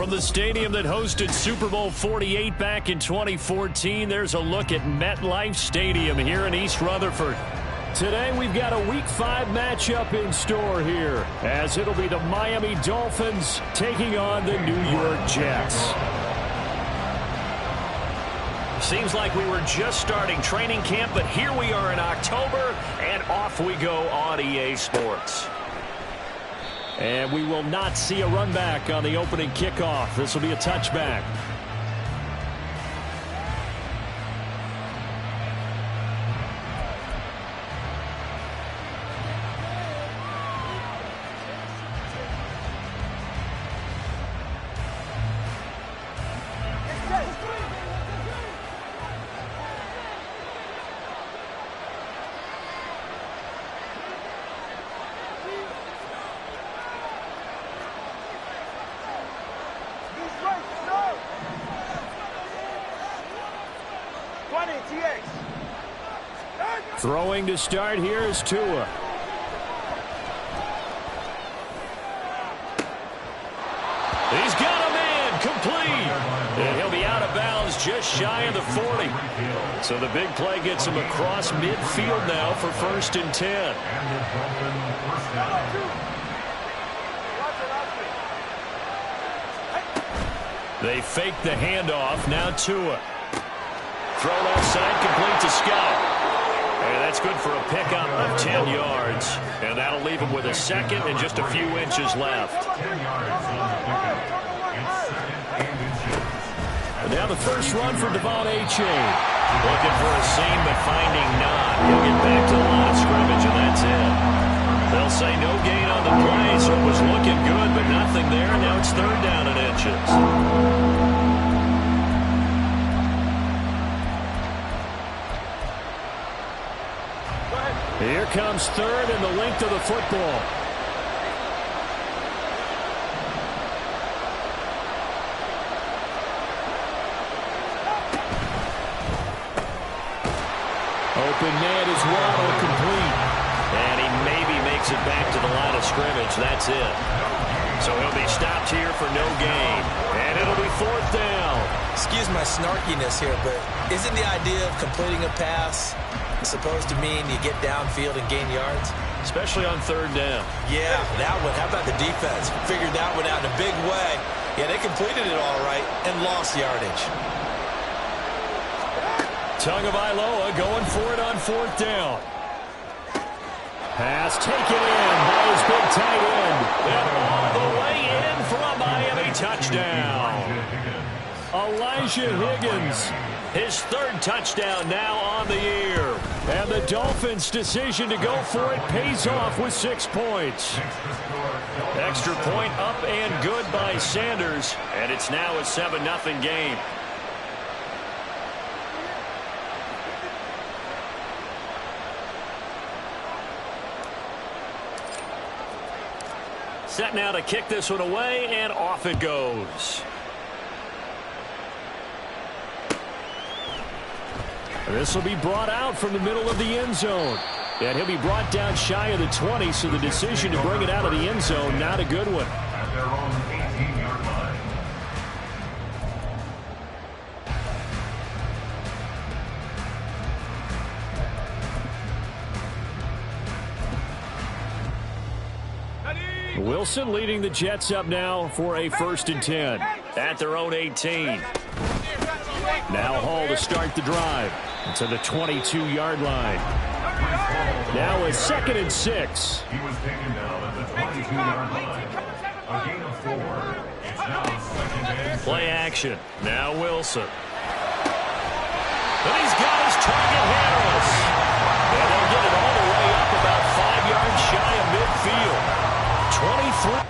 From the stadium that hosted Super Bowl 48 back in 2014, there's a look at MetLife Stadium here in East Rutherford. Today we've got a Week 5 matchup in store here, as it'll be the Miami Dolphins taking on the New York Jets. Seems like we were just starting training camp, but here we are in October, and off we go on EA Sports. And we will not see a run back on the opening kickoff. This will be a touchback. Throwing to start here is Tua. He's got a man, complete. And he'll be out of bounds just shy of the 40. So the big play gets him across midfield now for 1st and 10. They fake the handoff, now Tua. Throw left side, complete to Scott. And that's good for a pickup of 10 yards. And that'll leave him with a second and just a few inches left. And now the first run for Devon A-Chain. Looking for a seam, but finding none. He'll get back to the line of scrimmage, and that's it. They'll say no gain on the play, so it was looking good, but nothing there. Now it's 3rd down and inches. Here comes 3rd and the length of the football. Open man is Waddle, complete. And he maybe makes it back to the line of scrimmage. That's it. So he'll be stopped here for no gain. And it'll be 4th down. Excuse my snarkiness here, but isn't the idea of completing a pass supposed to mean you get downfield and gain yards? Especially on 3rd down. Yeah, that one. How about the defense? Figured that one out in a big way. Yeah, they completed it all right and lost yardage. Tagovailoa going for it on 4th down. Pass taken in by his big tight end. And all the way in for a Miami touchdown. Elijah Higgins. His 3rd touchdown now on the year. And the Dolphins' decision to go for it pays off with 6 points. Extra point up and good by Sanders. And it's now a 7-0 game. Set now to kick this one away, and off it goes. This will be brought out from the middle of the end zone. And he'll be brought down shy of the 20, so the decision to bring it out of the end zone, not a good one. At their own 18-yard line. Wilson leading the Jets up now for a 1st and 10 at their own 18. Now Hall to start the drive to the 22-yard line. Now a 2nd and 6. He was taken down at the 22-yard line. A gain of 4. It's now 2nd and 6. Play action. Now Wilson. And he's got his target handles. And they'll get it all the way up about 5 yards shy of midfield. 23.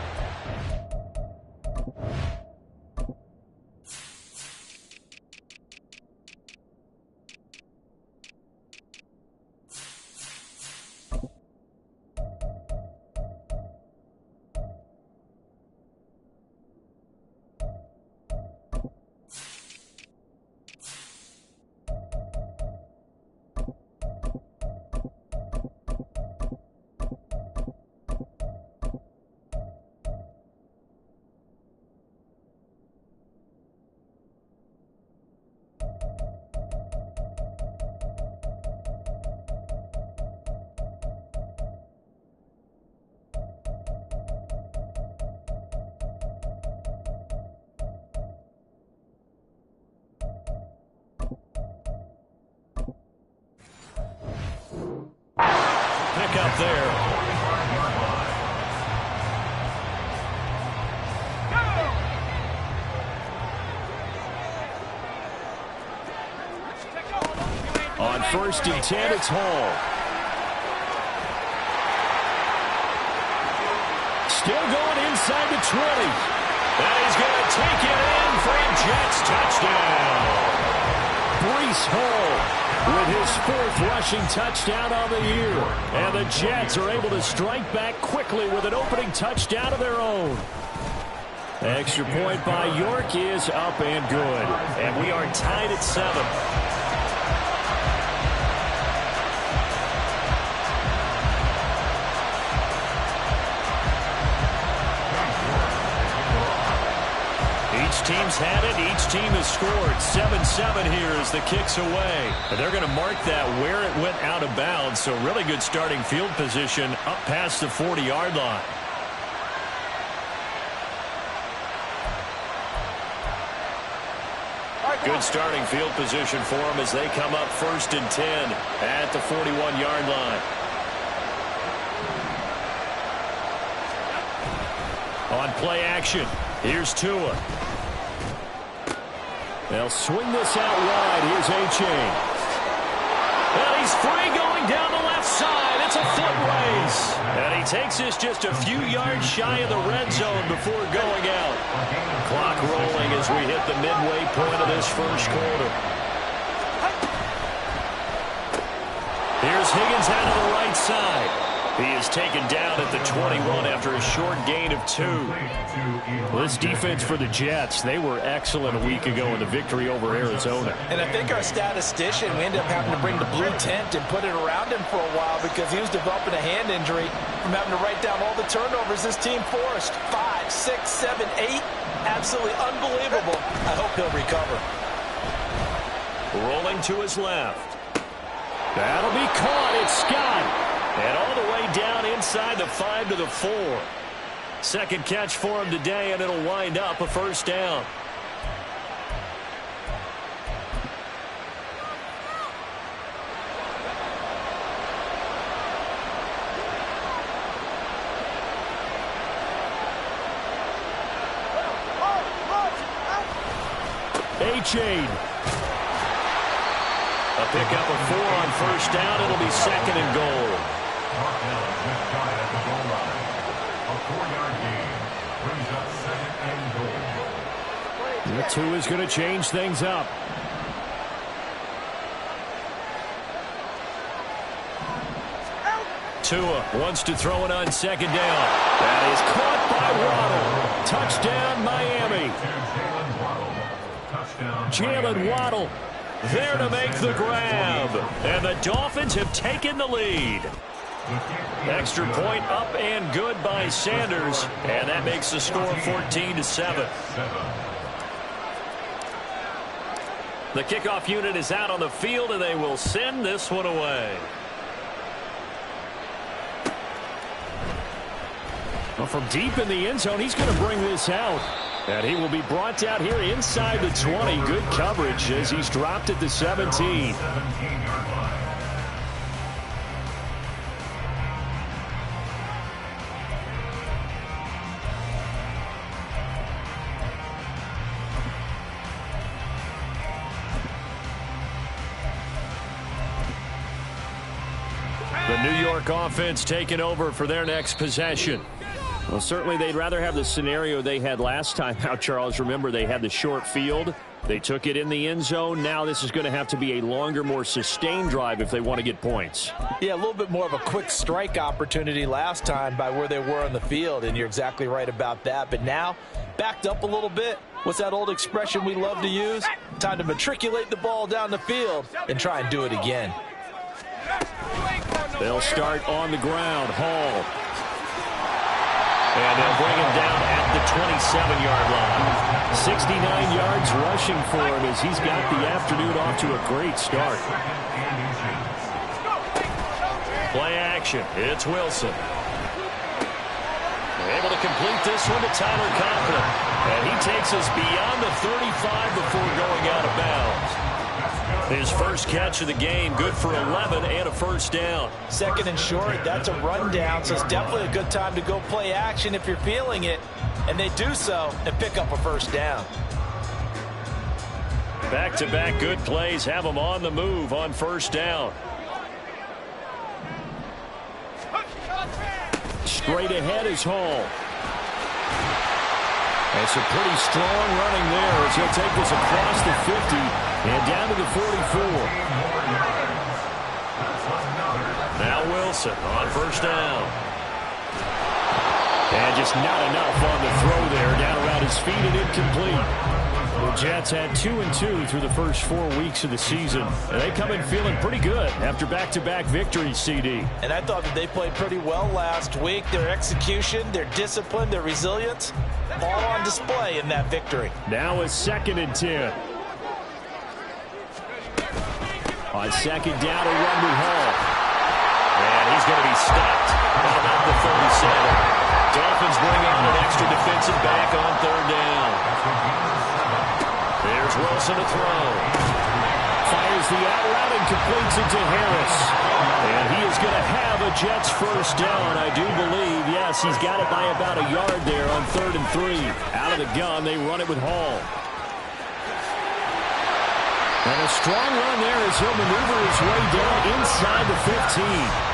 up there. On 1st and 10, it's Hall. Still going inside the 20. And he's going to take it in for a Jets touchdown. Breece Hall with his 4th rushing touchdown on the year. And the Jets are able to strike back quickly with an opening touchdown of their own. Extra point by York is up and good. And we are tied at 7. Each team's had it. Each team has scored. 7-7 here as the kick's away. And they're going to mark that where it went out of bounds. So really good starting field position up past the 40-yard line. Good starting field position for them as they come up 1st and 10 at the 41-yard line. On play action, here's Tua. They'll swing this out wide. Here's A-Chain. And he's free going down the left side. It's a foot race. And he takes this just a few yards shy of the red zone before going out. Clock rolling as we hit the midway point of this first quarter. Here's Higgins out of the right side. He is taken down at the 21 after a short gain of 2. Well, this defense for the Jets, they were excellent a week ago in the victory over Arizona. And I think our statistician, we ended up having to bring the blue tent and put it around him for a while because he was developing a hand injury from having to write down all the turnovers this team forced. 5, 6, 7, 8. Absolutely unbelievable. I hope he'll recover. Rolling to his left. That'll be caught. It's Scott. And all the way down inside the 5 to the 4. Second catch for him today, and it'll wind up a first down. A-Chain. A pickup of 4 on first down. It'll be 2nd and goal. The 2 is going to change things up. Tua wants to throw it on 2nd down. That is caught by Waddle. Touchdown, Miami. Jalen Waddle there to make the grab. And the Dolphins have taken the lead. Extra point up and good by Sanders. And that makes the score 14-7. The kickoff unit is out on the field, and they will send this one away. Well, from deep in the end zone, he's going to bring this out. And he will be brought out here inside the 20. Good coverage as he's dropped at the 17. The New York offense taking over for their next possession. Well, certainly they'd rather have the scenario they had last time out, Charles. Remember, they had the short field. They took it in the end zone. Now this is going to have to be a longer, more sustained drive if they want to get points. Yeah, a little bit more of a quick strike opportunity last time by where they were on the field, and you're exactly right about that. But now, backed up a little bit. What's that old expression we love to use? Time to matriculate the ball down the field and try and do it again. They'll start on the ground. Hall. And they'll bring him down at the 27-yard line. 69 yards rushing for him as he's got the afternoon off to a great start. Play action. It's Wilson. Able to complete this one to Tyler Conklin. And he takes us beyond the 35 before going out of bounds. His first catch of the game, good for 11 and a first down. Second and short, that's a rundown, so it's definitely a good time to go play action if you're feeling it. And they do so and pick up a first down. Back-to-back good plays have them on the move on first down. Straight ahead is Hall. That's a pretty strong running there as he'll take this across the 50 and down to the 44. Now Wilson on first down. And just not enough on the throw there. Down around his feet and incomplete. The Jets had 2-2 through the first 4 weeks of the season. And they come in feeling pretty good after back-to-back victories, CD. And I thought that they played pretty well last week. Their execution, their discipline, their resilience, all on display in that victory. Now a 2nd and 10. On second down, a run with Hall. And he's going to be stopped about the 37. Dolphins bring on an extra defensive back on third down. There's Wilson to throw. Fires the out route and completes it to Harris. And he is going to have a Jets first down, I do believe. Yes, he's got it by about a yard there on 3rd and 3. Out of the gun, they run it with Hall. And a strong run there as he'll maneuver his way down inside the 15.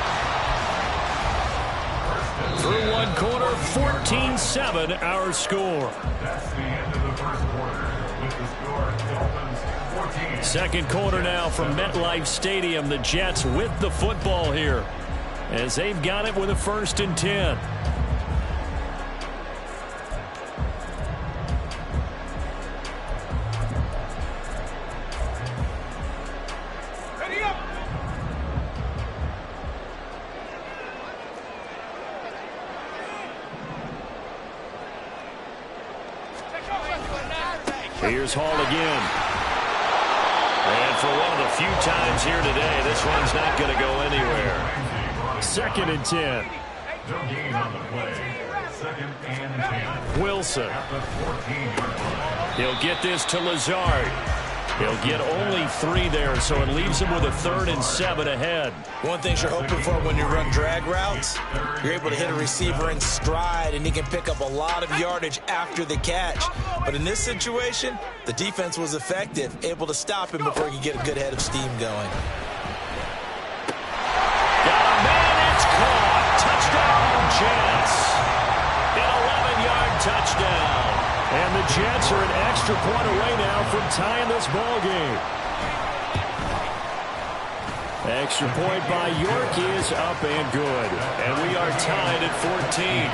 Through one quarter, 14-7 our score. That's the end of the first quarter. With the score, Dolphins 14. Second quarter now from MetLife Stadium. The Jets with the football here as they've got it with a 1st and 10. Here's Hall again. And for one of the few times here today, this one's not going to go anywhere. 2nd and 10. No gain on the play. 2nd and 10. Wilson. At the 14-yard line. He'll get this to Lazard. He'll get only 3 there, so it leaves him with a 3rd and 7 ahead. One thing you're hoping for when you run drag routes, you're able to hit a receiver in stride, and he can pick up a lot of yardage after the catch. But in this situation, the defense was effective, able to stop him before he could get a good head of steam going. Got a man, it's caught. Touchdown, Jets. An 11-yard touchdown. And the Jets are an extra point away now from tying this ball game. Extra point by York is up and good. And we are tied at 14.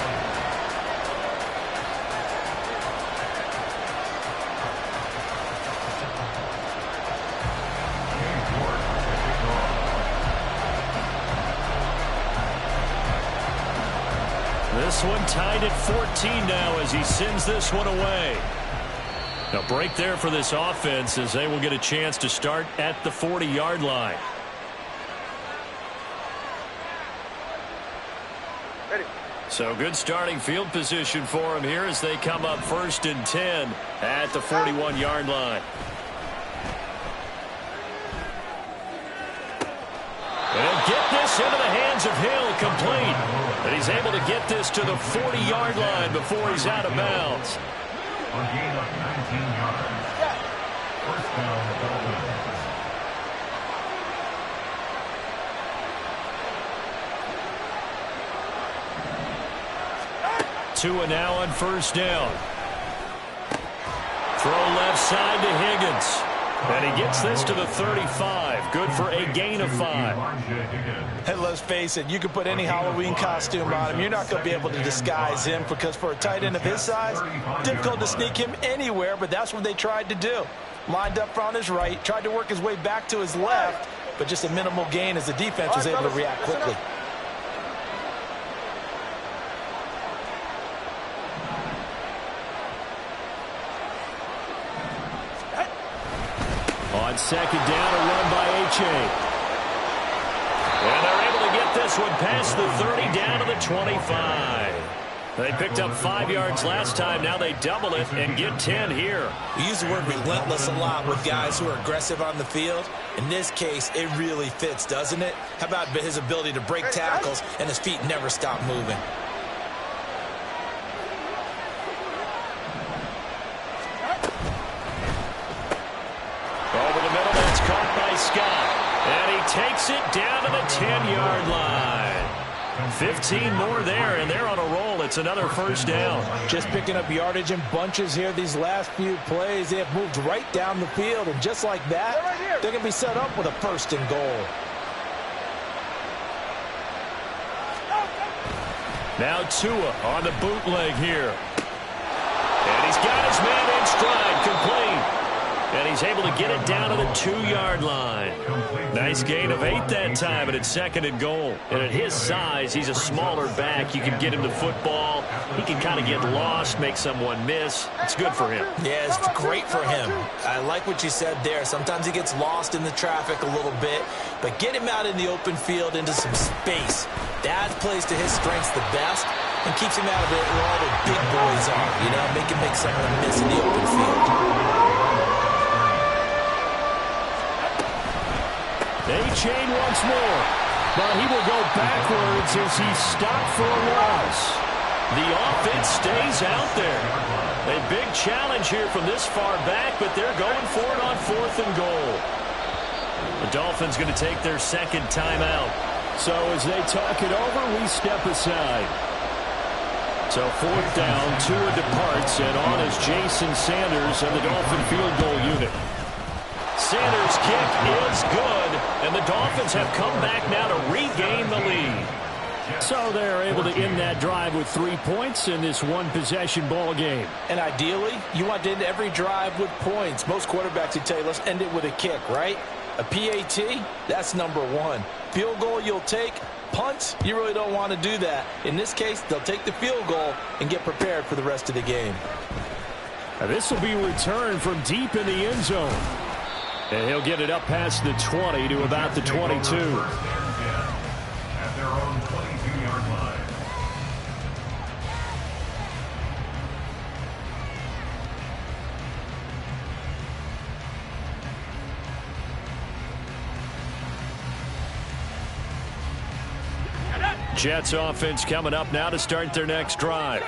This one tied at 14 now as he sends this one away. A break there for this offense as they will get a chance to start at the 40-yard line. Ready. So good starting field position for him here as they come up 1st and 10 at the 41-yard line. And he'll get this into the hands of Hill, complete. But he's able to get this to the 40-yard line before he's out of bounds. A gain of 19 yards. First down, Dolphins. 2 now on first down. Throw left side to Higgins. And he gets this to the 35. Good for a gain of 5. Hey, let's face it, you can put any Halloween costume on him. You're not going to be able to disguise him because for a tight end of his size, difficult to sneak him anywhere, but that's what they tried to do. Lined up on his right, tried to work his way back to his left, but just a minimal gain as the defense was able to react quickly. On second down, a run by H.A. And they're able to get this one past the 30 down to the 25. They picked up 5 yards last time. Now they double it and get 10 here. We use the word relentless a lot with guys who are aggressive on the field. In this case, it really fits, doesn't it? How about his ability to break tackles and his feet never stop moving? Over the middle, that's caught by Scott. And he takes it down to the 10-yard line. 15 more there, and they're on a roll. It's another first down. Just picking up yardage in bunches here these last few plays. They have moved right down the field, and just like that, they're going to be set up with a first and goal. Now Tua on the bootleg here. And he's got his man in stride, complete. And he's able to get it down to the 2-yard line. Nice gain of 8 that time, and it's second and goal. And at his size, he's a smaller back. You can get him the football. He can kind of get lost, make someone miss. It's good for him. Yeah, it's great for him. I like what you said there. Sometimes he gets lost in the traffic a little bit, but get him out in the open field into some space. That plays to his strengths the best and keeps him out of it where all the big boys are, you know, make someone miss in the open field. They chain once more, but he will go backwards as he's stopped for a loss. The offense stays out there. A big challenge here from this far back, but they're going for it on 4th and goal. The Dolphins going to take their second timeout. So as they talk it over, we step aside. So 4th down, Tua departs, and on is Jason Sanders and the Dolphin field goal unit. Sanders' kick is good, and the Dolphins have come back now to regain the lead. So they're able to end that drive with 3 points in this one-possession ball game. And ideally, you want to end every drive with points. Most quarterbacks would tell you, let's end it with a kick, right? A PAT, that's number 1. Field goal you'll take. Punts, you really don't want to do that. In this case, they'll take the field goal and get prepared for the rest of the game. Now this will be returned from deep in the end zone. And he'll get it up past the 20 to about the 22. At their own 22-yard line. Jets offense coming up now to start their next drive.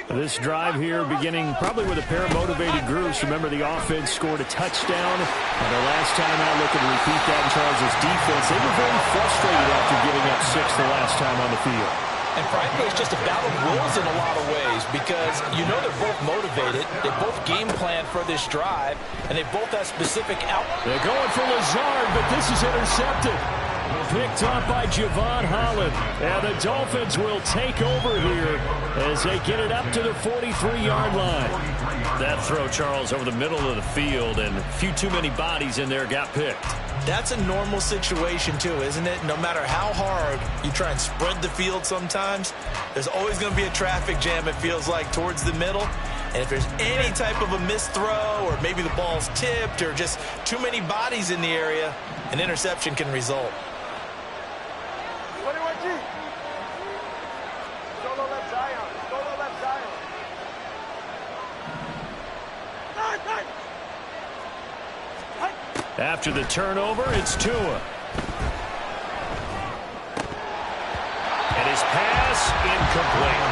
This drive here beginning probably with a pair of motivated groups. Remember, the offense scored a touchdown. And their last time out, looking to repeat that in Charles' defense. They were very frustrated after giving up 6 the last time on the field. And frankly, it's just a battle of wills in a lot of ways because you know they're both motivated. They both game plan for this drive, and they both have specific out. They're going for Lazard, but this is intercepted. Picked up by Javon Holland. And the Dolphins will take over here as they get it up to the 43-yard line. That throw, Charles, over the middle of the field, and a few too many bodies in there got picked. That's a normal situation, too, isn't it? No matter how hard you try and spread the field sometimes, there's always going to be a traffic jam, it feels like, towards the middle. And if there's any type of a missed throw or maybe the ball's tipped or just too many bodies in the area, an interception can result. After the turnover, it's Tua. And his pass incomplete.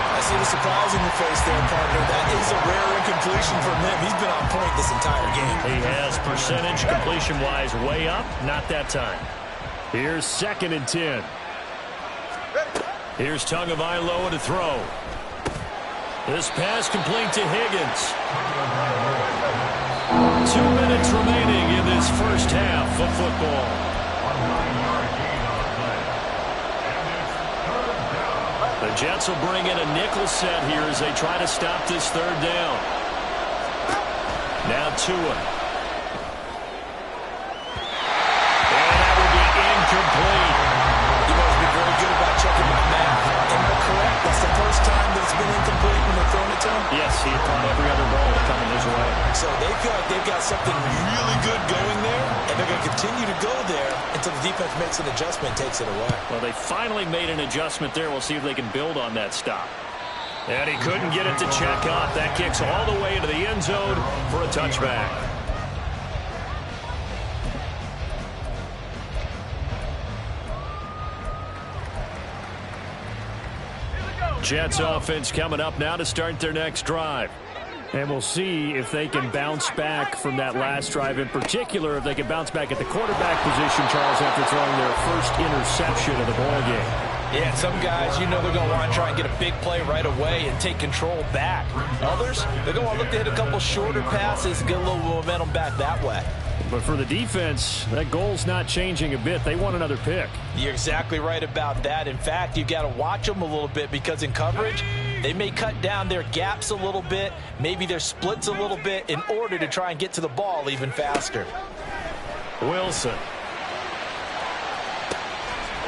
I see the surprise in your face there, partner. That is a rare incompletion from him. He's been on point this entire game. He has percentage completion-wise way up. Not that time. Here's 2nd and 10. Here's Tagovailoa to throw. This pass complete to Higgins. 2 minutes remaining in this first half of football. The Jets will bring in a nickel set here as they try to stop this 3rd down. Now Tua. And that will be incomplete. You must be very good about checking my math. Am I correct? That's the first time that it's been incomplete when they're throwing it to him? Yes, he had caught every other ball coming his way. So they feel like they've got something really good going there, and they're going to continue to go there until the defense makes an adjustment, takes it away. Well, they finally made an adjustment there. We'll see if they can build on that stop. And he couldn't get it to check up. That kicks all the way into the end zone for a touchback. Jets offense coming up now to start their next drive. And we'll see if they can bounce back from that last drive. In particular, if they can bounce back at the quarterback position, Charles, after throwing their first interception of the ballgame. Yeah, some guys, you know they're going to want to try and get a big play right away and take control back. Others, they're going to look to hit a couple shorter passes and get a little momentum back that way. But for the defense, that goal's not changing a bit. They want another pick. You're exactly right about that. In fact, you've got to watch them a little bit because in coverage, they may cut down their gaps a little bit, maybe their splits a little bit in order to try and get to the ball even faster. Wilson.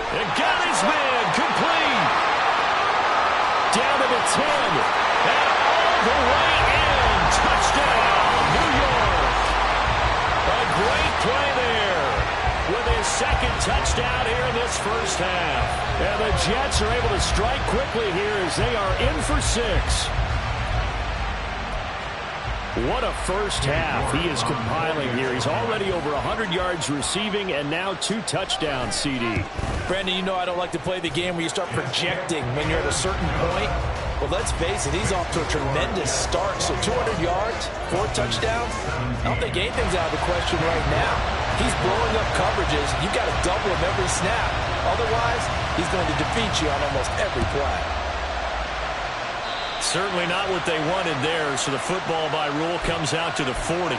And got his man complete. Down to the 10. And all the way in. Touchdown, New York. A great play there with his second touchdown here in this first half. And the Jets are able to strike quickly here as they are in for 6. What a first half he is compiling here. He's already over 100 yards receiving and now 2 touchdowns, CD. Brandon, you know I don't like to play the game where you start projecting when you're at a certain point. Well, let's face it, he's off to a tremendous start. So 200 yards, 4 touchdowns. I don't think anything's out of the question right now. He's blowing up coverages. You've got to double him every snap. Otherwise, he's going to defeat you on almost every play. Certainly not what they wanted there, so the football by rule comes out to the 40.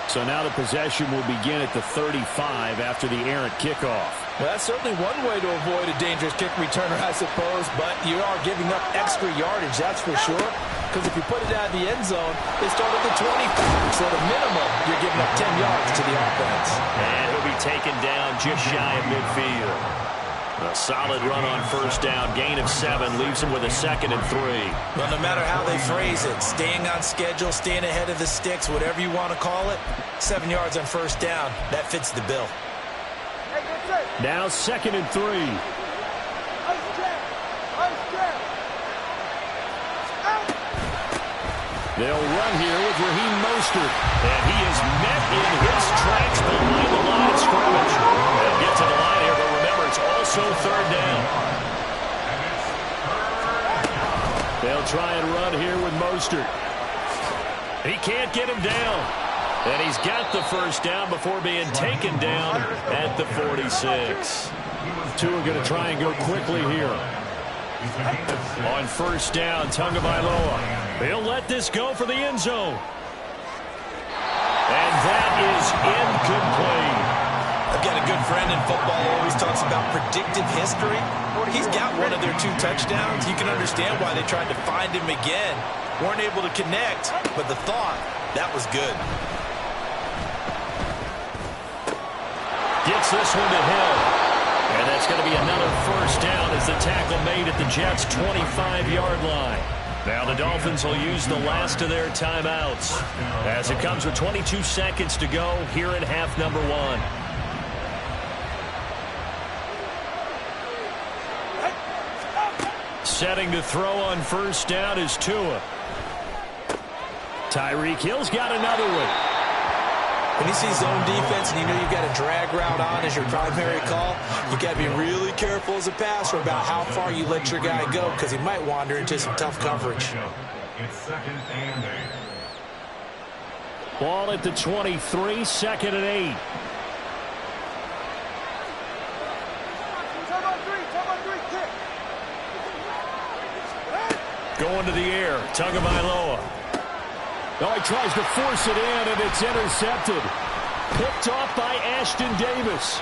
So now the possession will begin at the 35 after the errant kickoff. Well, that's certainly one way to avoid a dangerous kick returner, I suppose, but you are giving up extra yardage, that's for sure. Because if you put it out of the end zone, they start at the 25. So at a minimum, you're giving up 10 yards to the offense. And he'll be taken down just shy of midfield. A solid run on first down. Gain of 7 leaves him with a 2nd and 3. Well, no matter how they phrase it, staying on schedule, staying ahead of the sticks, whatever you want to call it, 7 yards on first down, that fits the bill. Now 2nd and 3. They'll run here with Raheem Mostert. And he is met in his tracks behind the line of scrimmage. They'll get to the line here, but remember, it's also 3rd down. They'll try and run here with Mostert. He can't get him down. And he's got the first down before being taken down at the 46. Two are going to try and go quickly here. On first down, Tagovailoa. He'll let this go for the end zone. And that is incomplete. I've got a good friend in football who always talks about predictive history. He's got one of their 2 touchdowns. You can understand why they tried to find him again. Weren't able to connect, but the thought, that was good. Gets this one to Hill. And that's going to be another first down as the tackle made at the Jets' 25-yard line. Now the Dolphins will use the last of their timeouts as it comes with 22 seconds to go here in half number 1. Setting to throw on first down is Tua. Tyreek Hill's got another one. When you see zone defense and you know you've got a drag route on as your primary call, you've got to be really careful as a passer about how far you let your guy go because he might wander into some tough coverage. It's 2nd and 8. Ball at the 23, 2nd and 8. Going to the air, Tagovailoa. Oh, he tries to force it in, and it's intercepted. Picked off by Ashton Davis.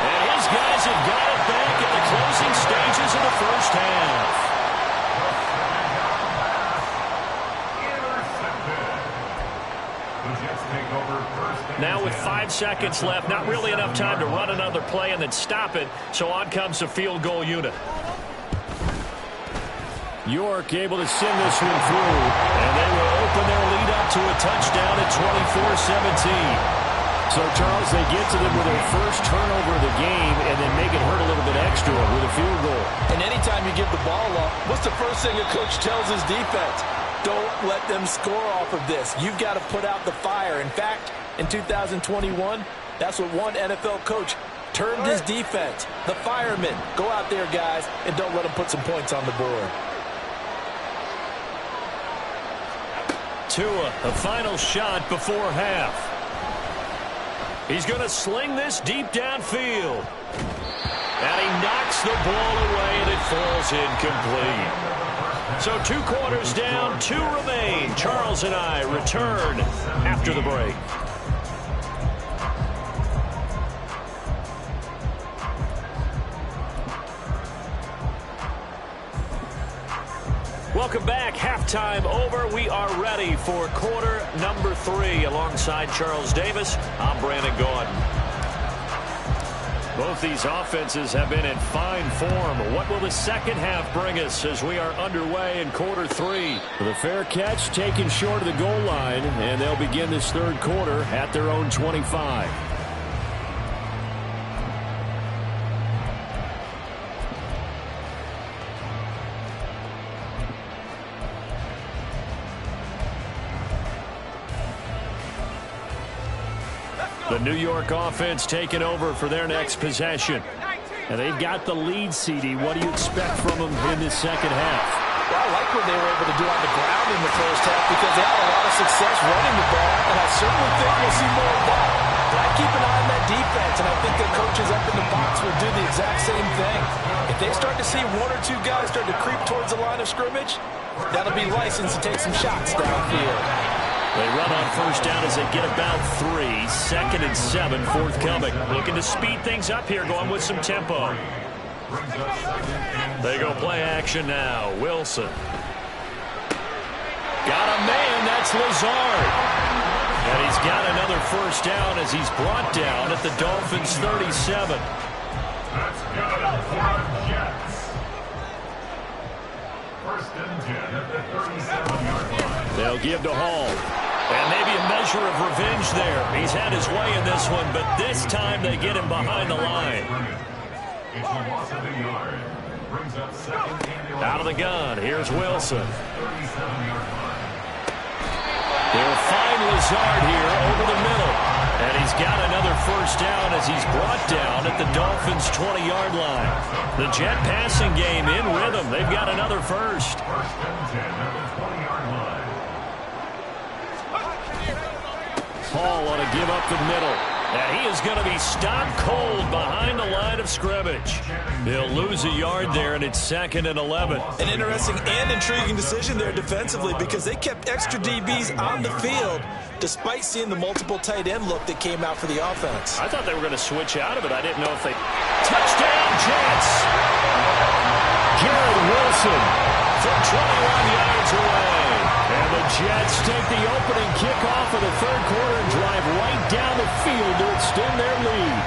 And his guys have got it back at the closing stages of the first half. Now with 5 seconds left, not really enough time to run another play and then stop it, so on comes the field goal unit. York able to send this one through, and they will open their lead up to a touchdown at 24-17. So, Charles, they get to them with their first turnover of the game and then make it hurt a little bit extra with a field goal. And anytime you give the ball up, what's the first thing a coach tells his defense? Don't let them score off of this. You've got to put out the fire. In fact, in 2021, that's what one NFL coach termed his defense. The firemen. Go out there, guys, and don't let them put some points on the board. Tua, the final shot before half. He's going to sling this deep downfield. And he knocks the ball away, and it falls incomplete. So 2 quarters down, 2 remain. Charles and I return after the break. Welcome back. Halftime over. We are ready for quarter number 3. Alongside Charles Davis, I'm Brandon Gaudin. Both these offenses have been in fine form. What will the second half bring us as we are underway in quarter 3? The fair catch taken short of the goal line, and they'll begin this third quarter at their own 25. The New York offense taking over for their next possession. And they've got the lead, CD. What do you expect from them in this second half? Well, I like what they were able to do on the ground in the first half because they had a lot of success running the ball, and I certainly think we'll see more of that. But I keep an eye on that defense, and I think the coaches up in the box will do the exact same thing. If they start to see 1 or 2 guys start to creep towards the line of scrimmage, that'll be license to take some shots downfield. They run on first down as they get about 3. 2nd and 7 forthcoming. Looking to speed things up here, going with some tempo. They go play action now. Wilson. Got a man. That's Lazard. And he's got another first down as he's brought down at the Dolphins' 37. That's good for the Jets. 1st and 10 at the 37-yard line. They'll give to Hall. And maybe a measure of revenge there. He's had his way in this one, but this time they get him behind the line. It's a loss of a yard. Brings up 2nd and 11. Out of the gun, here's Wilson. 37-yard line. They'll find Lazard here over the middle. And he's got another first down as he's brought down at the Dolphins' 20-yard line. The Jet passing game in rhythm. They've got another first. 1st and 10 at the 20-yard line. Hall ought to give up the middle. And he is going to be stopped cold behind the line of scrimmage. They'll lose a yard there, and it's 2nd and 11. An interesting and intriguing decision there defensively because they kept extra DBs on the field despite seeing the multiple tight end look that came out for the offense. I thought they were going to switch out of it. I didn't know if they... Touchdown, Jets! Garrett Wilson from 21 yards away. And the Jets take the opening kickoff of the third quarter and drive right down the field to extend their lead.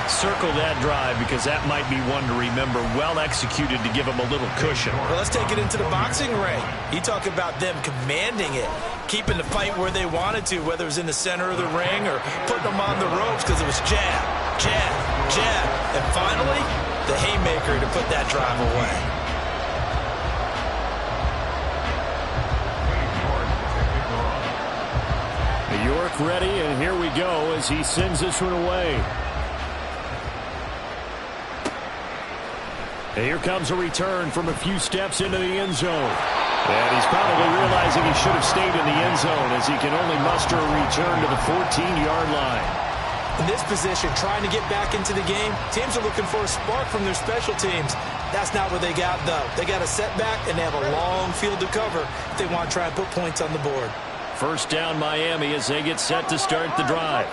Circle that drive because that might be one to remember. Well executed to give them a little cushion. Well, let's take it into the boxing ring. You talk about them commanding it, keeping the fight where they wanted to, whether it was in the center of the ring or putting them on the ropes because it was jab, jab, jab. And finally, the haymaker to put that drive away. New York ready, and here we go as he sends this one away. And here comes a return from a few steps into the end zone. And he's probably realizing he should have stayed in the end zone as he can only muster a return to the 14-yard line. In this position, trying to get back into the game, teams are looking for a spark from their special teams. That's not what they got, though. They got a setback, and they have a long field to cover if they want to try and put points on the board. First down, Miami, as they get set to start the drive.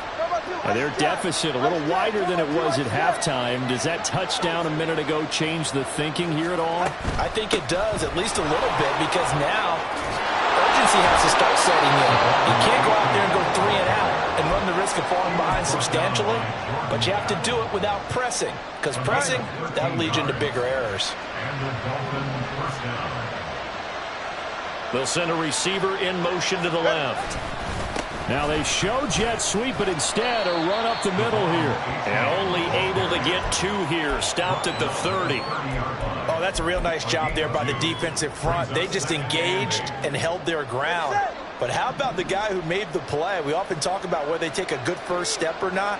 Now their deficit a little wider than it was at halftime. Does that touchdown a minute ago change the thinking here at all? I think it does, at least a little bit, because now urgency has to start setting in. You can't go out there and go 3 and out and run the risk of falling behind substantially, but you have to do it without pressing, because pressing, that'll lead you into bigger errors. They'll send a receiver in motion to the left. Now they show jet sweep, but instead a run up the middle here. And only able to get 2 here. Stopped at the 30. Oh, that's a real nice job there by the defensive front. They just engaged and held their ground. But how about the guy who made the play? We often talk about whether they take a good first step or not.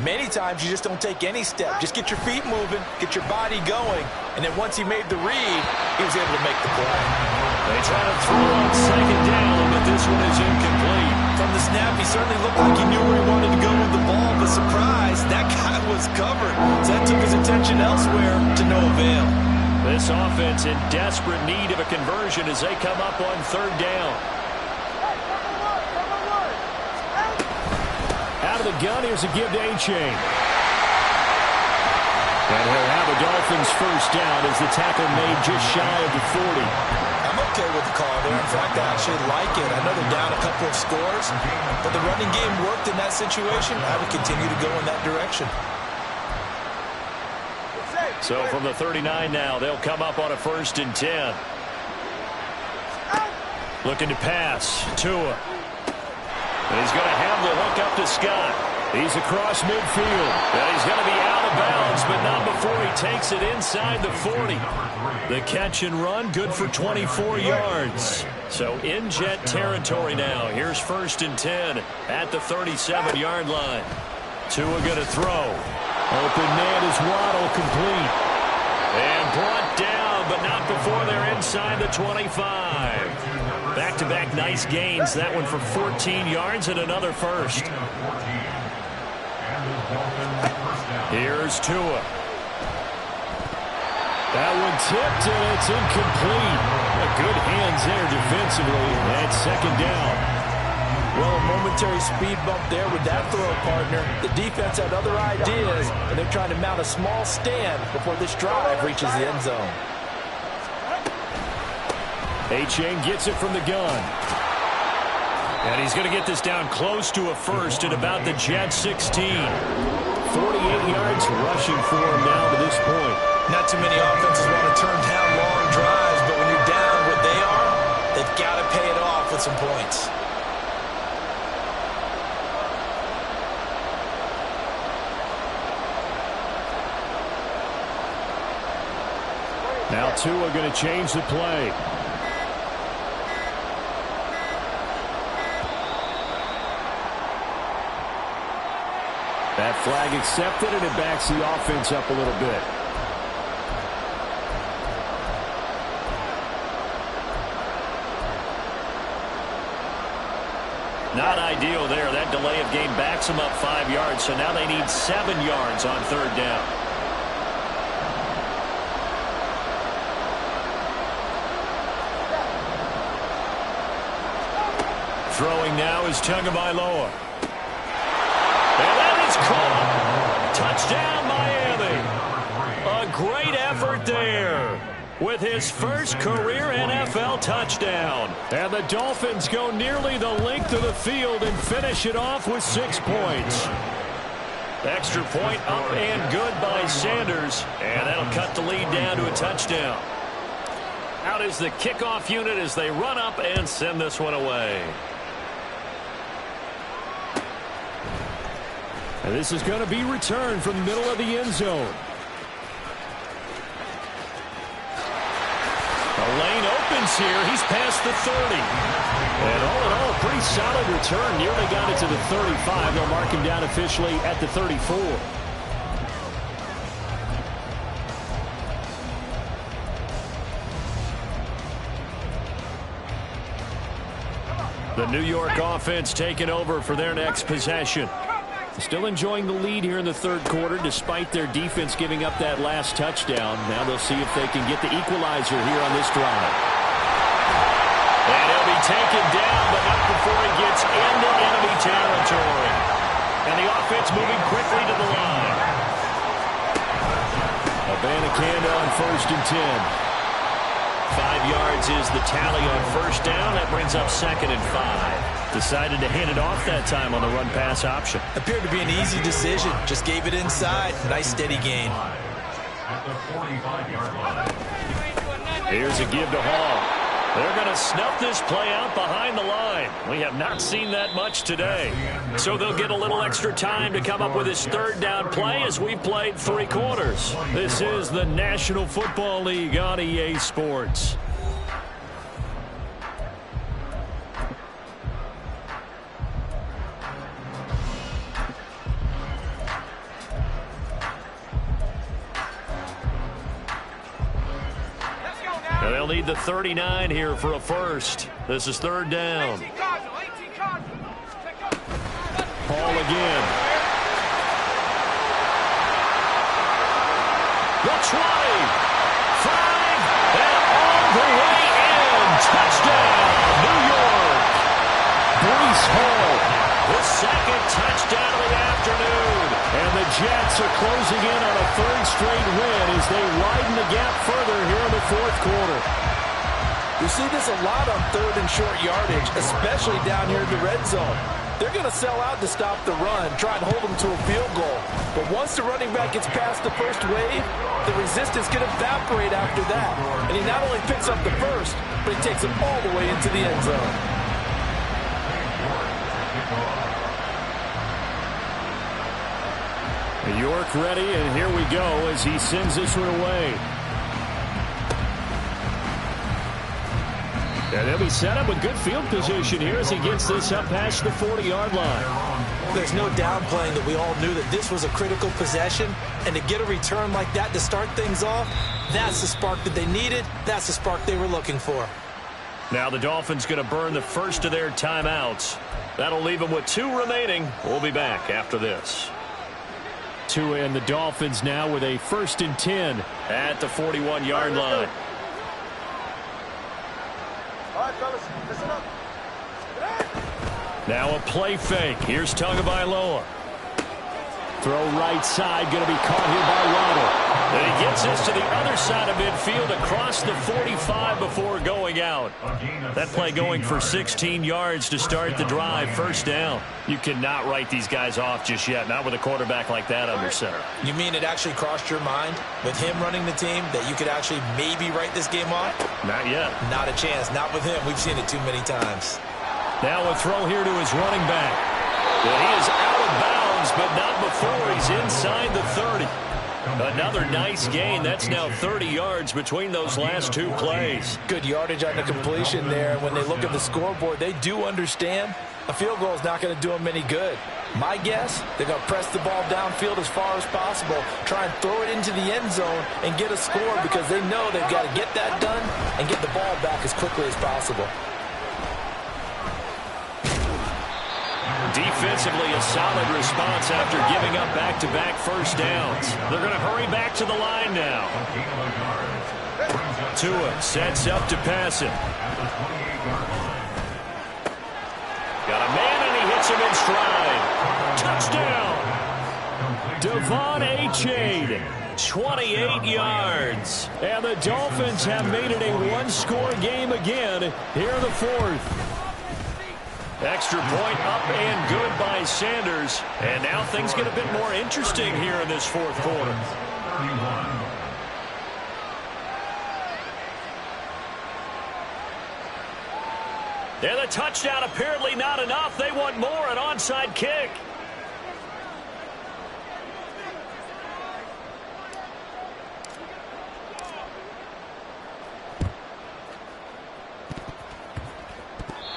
Many times you just don't take any step. Just get your feet moving, get your body going, and then once he made the read, he was able to make the play. They try to throw on second down, but this one is incomplete. From the snap, he certainly looked like he knew where he wanted to go with the ball, but surprise, that guy was covered. So that took his attention elsewhere to no avail. This offense in desperate need of a conversion as they come up on third down. Out of the gun, here's a give to A-Chain. And he'll have a Dolphins first down as the tackle made just shy of the 40. I'm okay with the call there. In fact, I actually like it. I know they're down a couple of scores, but the running game worked in that situation. I would continue to go in that direction. So from the 39 now, they'll come up on a 1st and 10. Looking to pass. Tua. And he's going to have the hook up to Scott. He's across midfield. And he's going to be out of bounds, but not before he takes it inside the 40. The catch and run, good for 24 yards. So in jet territory now. Here's 1st and 10 at the 37-yard line. Tua going to throw. Open man is Waddle, complete. And brought down, but not before they're inside the 25. Back-to-back nice gains. That one for 14 yards and another first. Here's Tua. That one tipped, and it's incomplete. Good hands there defensively. And 2nd down. Well, a momentary speed bump there with that throw, partner. The defense had other ideas, and they're trying to mount a small stand before this drive reaches the end zone. A-Chain gets it from the gun. And he's going to get this down close to a first at about the Jet 16. 48 yards rushing for him now to this point. Not too many offenses want to turn down long drives, but when you're down what they are, they've got to pay it off with some points. Now Tua going to change the play. That flag accepted, and it backs the offense up a little bit. Not ideal there. That delay of game backs them up 5 yards, so now they need 7 yards on 3rd down. Throwing now is Tagovailoa. And that is caught. Touchdown, Miami. A great effort there with his first career NFL touchdown. And the Dolphins go nearly the length of the field and finish it off with 6 points. Extra point up and good by Sanders. And that'll cut the lead down to a touchdown. Out is the kickoff unit as they run up and send this one away. And this is going to be returned from the middle of the end zone. The lane opens here. He's past the 30. And all in all, pretty solid return. Nearly got it to the 35. They'll mark him down officially at the 34. The New York offense taking over for their next possession. Still enjoying the lead here in the 3rd quarter despite their defense giving up that last touchdown. Now they'll see if they can get the equalizer here on this drive. And he'll be taken down, but not before he gets into enemy territory. And the offense moving quickly to the line. Abanikanda on 1st and 10. 5 yards is the tally on 1st down. That brings up 2nd and 5. Decided to hand it off that time on the run-pass option. Appeared to be an easy decision. Just gave it inside. Nice steady gain. Here's a give to Hall. They're going to snuff this play out behind the line. We have not seen that much today. So they'll get a little extra time to come up with his third down play as we've played 3 quarters. This is the National Football League on EA Sports. And they'll need the 39 here for a first. This is third down. Paul again. The 20. 5. And all the way in. Touchdown, New York. Breece Hall. The second touchdown of the afternoon. And the Jets are closing in on a third straight win as they widen the gap further here in the fourth quarter. We see this a lot on third and short yardage, especially down here in the red zone. They're going to sell out to stop the run, try and hold them to a field goal. But once the running back gets past the first wave, the resistance can evaporate after that. And he not only picks up the first, but he takes it all the way into the end zone. York ready, and here we go as he sends this one away. And they'll be set up with good field position here as he gets this up past the 40-yard line. There's no downplaying that we all knew that this was a critical possession, and to get a return like that to start things off, that's the spark that they needed. That's the spark they were looking for. Now the Dolphins going to burn the first of their timeouts. That'll leave them with 2 remaining. We'll be back after this. Tua and the Dolphins now with a 1st and 10 at the 41-yard line. All right, fellas, listen up. Now a play fake. Here's Tagovailoa. Throw right side, going to be caught here by Waddle. And he gets this to the other side of midfield across the 45 before going out. That play going for 16 yards to start the drive. First down. You cannot write these guys off just yet, not with a quarterback like that under center. You mean it actually crossed your mind with him running the team that you could actually maybe write this game off? Not yet. Not a chance. Not with him. We've seen it too many times. Now a throw here to his running back. And he is out of bounds, but not before he's inside the 30. Another nice gain. That's now 30 yards between those last 2 plays. Good yardage on the completion there. When they look at the scoreboard, they do understand a field goal is not going to do them any good. My guess, they're going to press the ball downfield as far as possible, try and throw it into the end zone and get a score because they know they've got to get that done and get the ball back as quickly as possible. Defensively, a solid response after giving up back-to-back first downs. They're going to hurry back to the line now. Tua sets up to pass it. Got a man, and he hits him in stride. Touchdown! Devon Achane, 28 yards. And the Dolphins have made it a 1-score game again here in the fourth. Extra point up and good by Sanders. And now things get a bit more interesting here in this fourth quarter. And the touchdown apparently not enough. They want more, an onside kick.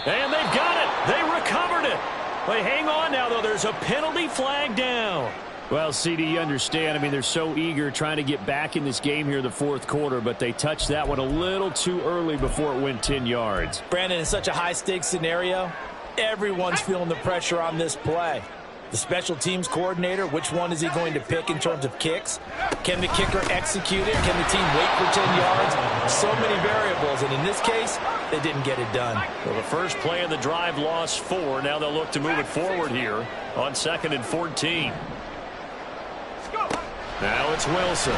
And they've got it. They recovered it. They hang on now, though. There's a penalty flag down. Well, CD, you understand. I mean, they're so eager trying to get back in this game here in the fourth quarter, but they touched that one a little too early before it went 10 yards. Brandon, in such a high-stakes scenario, everyone's feeling the pressure on this play. The special teams coordinator, which one is he going to pick in terms of kicks? Can the kicker execute it? Can the team wait for 10 yards? So many variables, and in this case, they didn't get it done. Well, the first play of the drive lost 4. Now they'll look to move it forward here on 2nd and 14. Now it's Wilson. A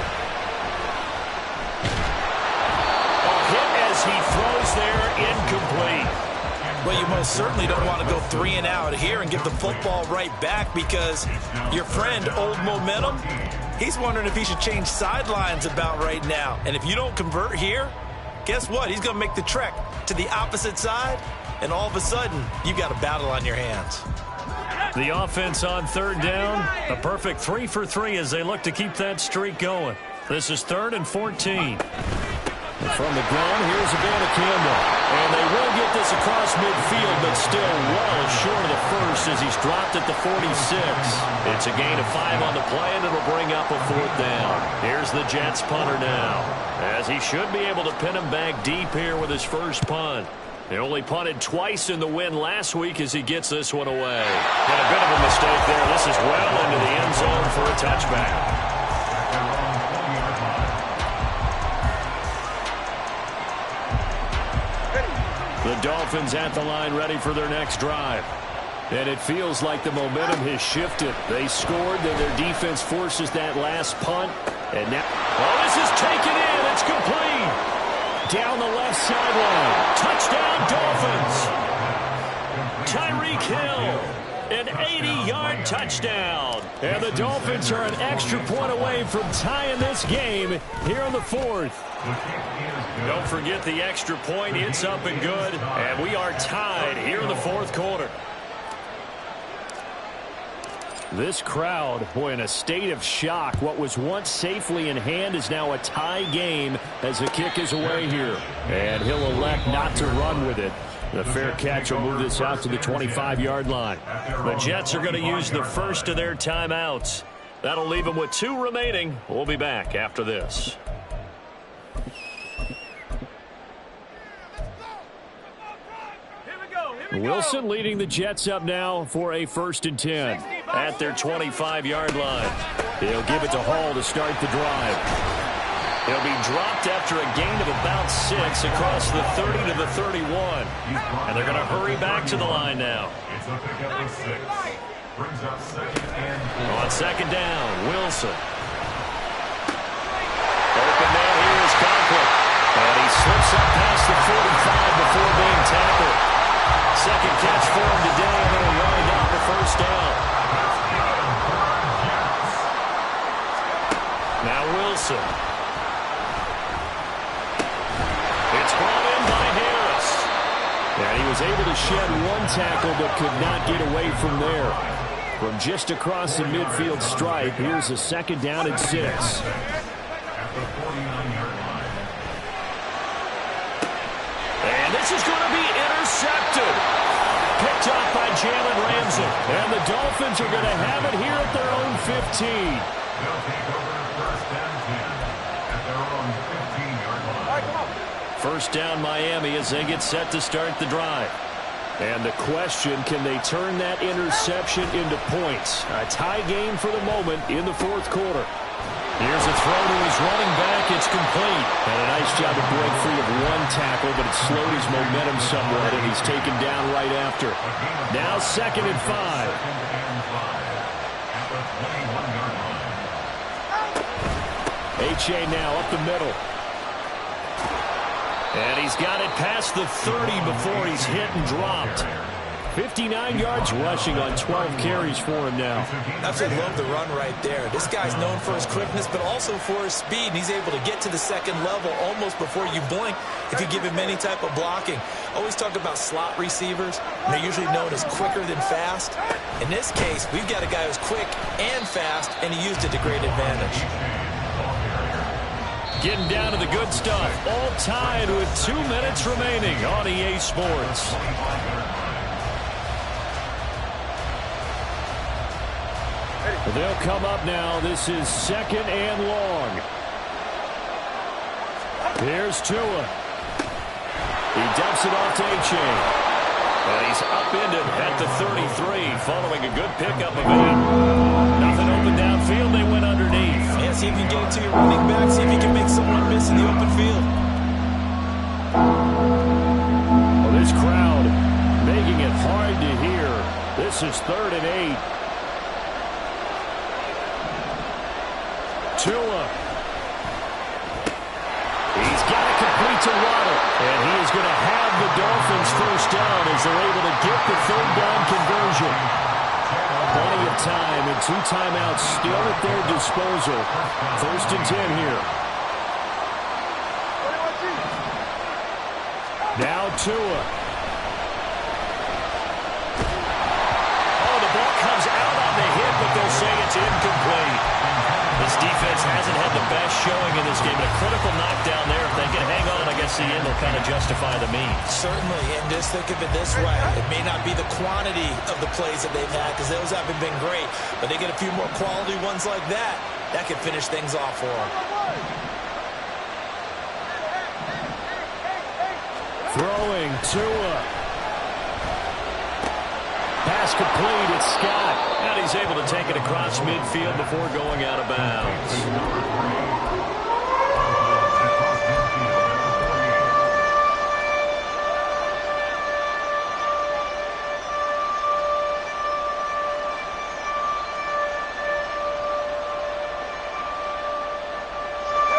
hit as he throws there, incomplete. Well, you most certainly don't want to go 3 and out here and get the football right back because your friend, Old Momentum, he's wondering if he should change sidelines about right now. And if you don't convert here, guess what? He's going to make the trek to the opposite side, and all of a sudden, you've got a battle on your hands. The offense on third down, a perfect 3 for 3 as they look to keep that streak going. This is 3rd and 14. And from the gun, here's a ball to Campbell. And they will get this across midfield, but still well short of the first as he's dropped at the 46. It's a gain of 5 on the play, and it'll bring up a 4th down. Here's the Jets punter now, as he should be able to pin him back deep here with his first punt. He only punted twice in the win last week as he gets this one away. And a bit of a mistake there. This is well into the end zone for a touchback. The Dolphins at the line ready for their next drive. And it feels like the momentum has shifted. They scored, then their defense forces that last punt. And now, oh, this is taken in. It's complete. Down the left sideline. Touchdown, Dolphins. Tyreek Hill, an 80-yard touchdown. And the Dolphins are an extra point away from tying this game here in the 4th. Don't forget the extra point. It's up and good. And we are tied here in the 4th quarter. This crowd, boy, in a state of shock. What was once safely in hand is now a tie game as the kick is away here. And he'll elect not to run with it. The fair catch will move this out to the 25-yard line. The Jets are going to use the first of their timeouts. That'll leave them with 2 remaining. We'll be back after this. Wilson leading the Jets up now for a 1st and 10 at their 25-yard line. He'll give it to Hall to start the drive. He'll be dropped after a gain of about 6 across the 30 to the 31. And they're going to hurry back to the line now. It's a pickup of 6. Brings up 2nd and 4. On 2nd down, Wilson. Open man here is Conklin. And he slips up past the 45 before being tackled. Second catch for him today, and he'll wind up the 1st down. Now Wilson. It's brought in by Harris. And he was able to shed 1 tackle but could not get away from there. From just across the midfield stripe, here's a 2nd down and 6. At the 49-yard line. And this is going to be intercepted. Picked off by Jalen Ramsey. And the Dolphins are going to have it here at their own 15. They'll take over 1st and 10 at their own 15-yard line. All right, come on. 1st down Miami as they get set to start the drive. And the question, can they turn that interception into points? A tie game for the moment in the 4th quarter. Here's a throw to his running back. It's complete. And a nice job to break free of 1 tackle, but it slowed his momentum somewhat, and he's taken down right after. Now 2nd and 5. At the 21-yard line. H.A. now up the middle. And he's got it past the 30 before he's hit and dropped. 59 yards rushing on 12 carries for him now. Absolutely love the run right there. This guy's known for his quickness, but also for his speed. And he's able to get to the 2nd level almost before you blink if you give him any type of blocking. Always talk about slot receivers. They're usually known as quicker than fast. In this case, we've got a guy who's quick and fast, and he used it to great advantage. Getting down to the good stuff. All tied with 2 minutes remaining on EA Sports. They'll come up now. This is 2nd and long. Here's Tua. He dumps it off to H.A. And he's upended at the 33 following a good pickup of it. Nothing open downfield. They went underneath. Yeah, see if you can get it to your running back. See if you can make someone miss in the open field. Well, this crowd making it hard to hear. This is 3rd and 8. Tua. He's got it complete to Waddle. And he is going to have the Dolphins 1st down as they're able to get the 3rd down conversion. Plenty of time and 2 timeouts still at their disposal. 1st and 10 here. Now Tua. Oh, the ball comes out on the hit, but they'll say it's incomplete. This defense hasn't had the best showing in this game. A critical knockdown there. If they can hang on, I guess the end will kind of justify the means. Certainly, and just think of it this way. It may not be the quantity of the plays that they've had because those haven't been great, but they get a few more quality ones like that. That could finish things off for them. Throwing Tua. Pass complete. It's Scott. And he's able to take it across midfield before going out of bounds.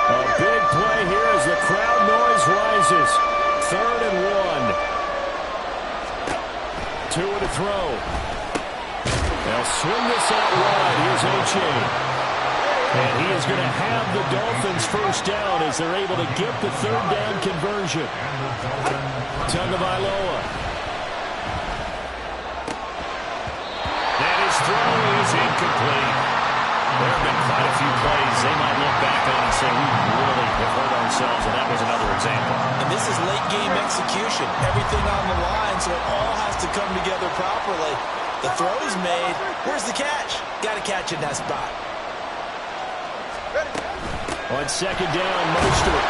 A big play here as the crowd noise rises. 3rd and 1. Tua to throw. They'll swing this out wide. Here's NYJ. And he is going to have the Dolphins first down as they're able to get the 3rd down conversion. Tagovailoa. And his throw is incomplete. There have been quite a few plays they might look back on and say, we really have hurt ourselves, and that was another example. And this is late game execution. Everything on the line, so it all has to come together properly. The throw's made. Where's the catch? Got to catch in that spot. On 2nd down, Mostert.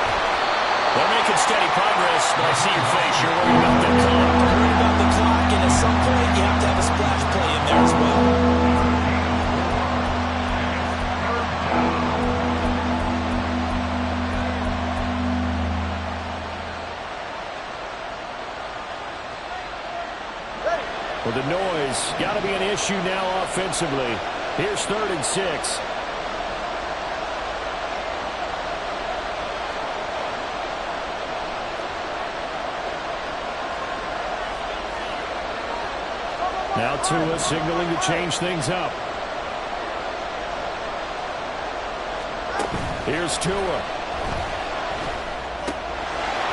They're making steady progress, but I see your face. You're worried about the clock. Worried about the clock, and at some point, you have to have a splash play in there as well. Well, the noise got to be an issue now offensively. Here's 3rd and 6. Now Tua signaling to change things up. Here's Tua.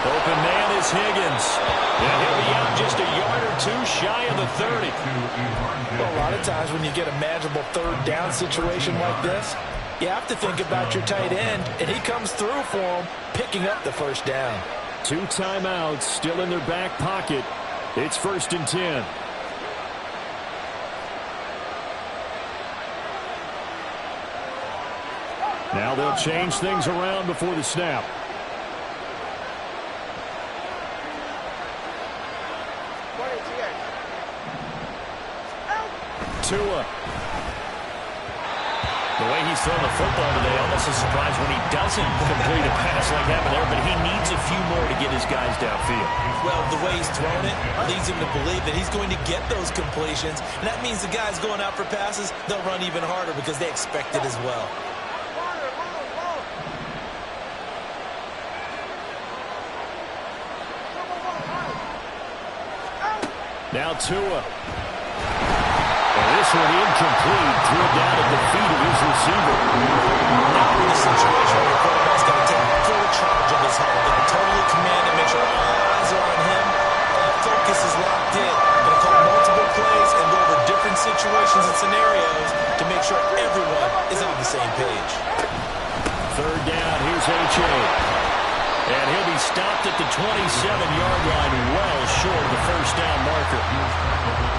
Open man is Higgins. And he'll be out just a yard or 2 shy of the 30. Well, a lot of times when you get a manageable 3rd down situation like this, you have to think about your tight end, and he comes through for him, picking up the 1st down. 2 timeouts still in their back pocket. It's 1st and 10. Now they'll change things around before the snap. Tua. The way he's thrown the football today, almost a surprise when he doesn't complete a pass like that there, but he needs a few more to get his guys downfield. Well, the way he's thrown it leads him to believe that he's going to get those completions, and that means the guys going out for passes, they'll run even harder because they expect it as well. Now Tua. And this one incomplete. Threw it down at the feet of his receiver. Now in the situation where the quarterback's got to take full charge of his head. Got to totally command and make sure all eyes are on him. All focus is locked in. Going to call multiple plays and go over different situations and scenarios to make sure everyone is on the same page. 3rd down. Here's NYJ. And he'll be stopped at the 27-yard line, well short of the 1st down marker.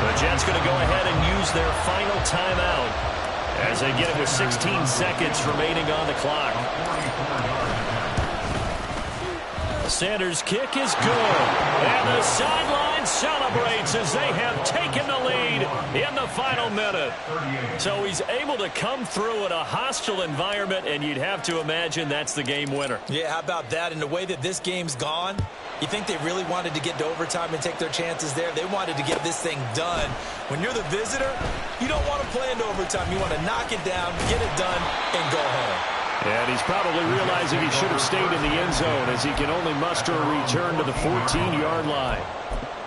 The Jets going to go ahead and use their final timeout as they get it with 16 seconds remaining on the clock. Sanders' kick is good. And the sideline celebrates as they have taken the lead in the final minute. So he's able to come through in a hostile environment, and you'd have to imagine that's the game winner. Yeah, how about that? In the way that this game's gone, you think they really wanted to get to overtime and take their chances there? They wanted to get this thing done. When you're the visitor, you don't want to play into overtime. You want to knock it down, get it done, and go home. And he's probably realizing he should have stayed in the end zone as he can only muster a return to the 14-yard line.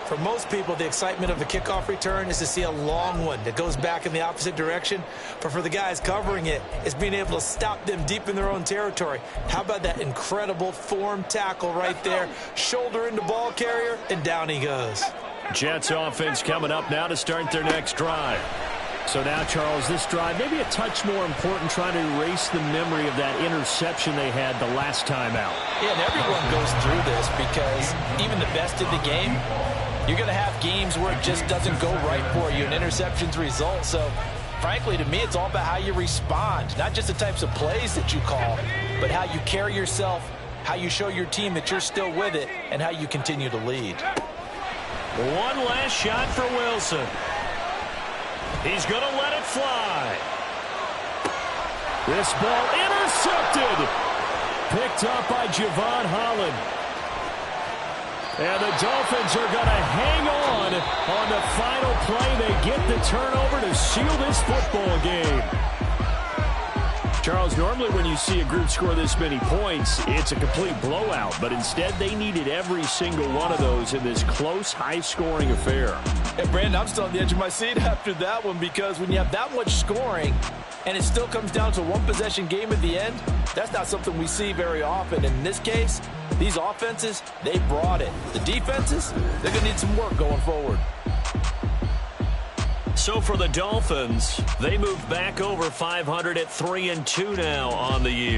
For most people, the excitement of a kickoff return is to see a long one that goes back in the opposite direction. But for the guys covering it, it's being able to stop them deep in their own territory. How about that incredible form tackle right there? Shoulder into ball carrier, and down he goes. Jets offense coming up now to start their next drive. So now, Charles, this drive maybe a touch more important, trying to erase the memory of that interception they had the last time out. Yeah, and everyone goes through this because even the best in the game, you're going to have games where it just doesn't go right for you, and interceptions result. So, frankly, to me, it's all about how you respond, not just the types of plays that you call, but how you carry yourself, how you show your team that you're still with it, and how you continue to lead. One last shot for Wilson. He's going to let it fly. This ball intercepted. Picked up by Javon Holland. And the Dolphins are going to hang on the final play. They get the turnover to seal this football game. Charles, normally when you see a group score this many points, it's a complete blowout. But instead, they needed every single one of those in this close, high-scoring affair. And, Brandon, I'm still on the edge of my seat after that one because when you have that much scoring and it still comes down to a one-possession game at the end, that's not something we see very often. In this case, these offenses, they brought it. The defenses, they're going to need some work going forward. So for the Dolphins, they move back over 500 at 3-2 now on the year.